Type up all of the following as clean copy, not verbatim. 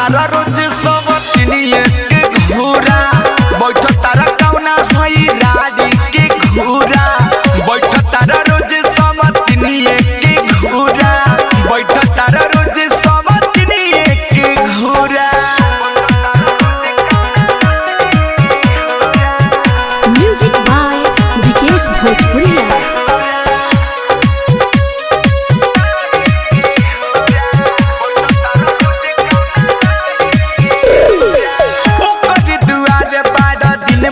तारा रोज सब तिनिए के घूरा बैठ तारा कौना हई रानी के घूरा बैठ तारा रोज सब तिनिए के घूरा बैठ तारा रोज सब तिनिए के घूरा। म्यूजिक बाय विकेश भोजपुरिया।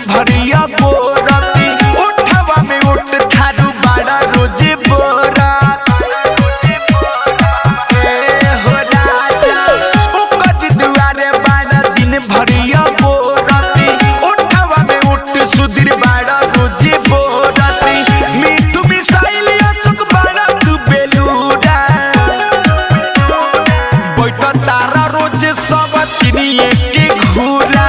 भरिया बोरती उठवा में उठ थारू बाड़ा रोज बोरा हो राजा उकत दुआरे बाड़ा दिन भरिया बोरती उठवा में उठ सुधीर बाड़ा रोज बोरती मीठू मिसाइल अचक बाड़ा तू बेलूरा बैठ तारा रोज सब तिनिए के घूरा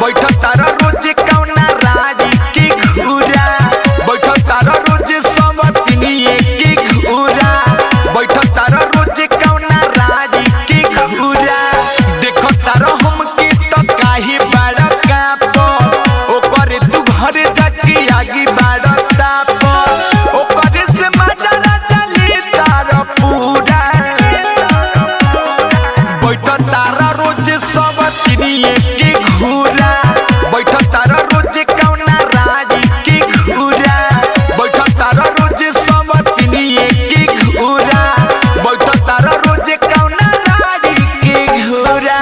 बैठ तारा रोज कौना राजी के घूरा बैठ तारा रोज सब तिनिए के घूरा बैठ तारा रोज कौना राजी के घूरा देख तारा हमके तो काहे बाड़ा काप ओकरे तू घर जाके आगे बाड़ा ताप ओकरे से मजा राजा ले तारा पूरा बैठ तारा रोज सब तिनिए के घूरा बैठ तारा रोज कौना राजी के घूरा बैठ तारा रोज सब तिनिए के घूरा बैठ तारा रोज कौना राजी के घूरा।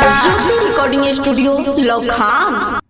Recording studio लखाम।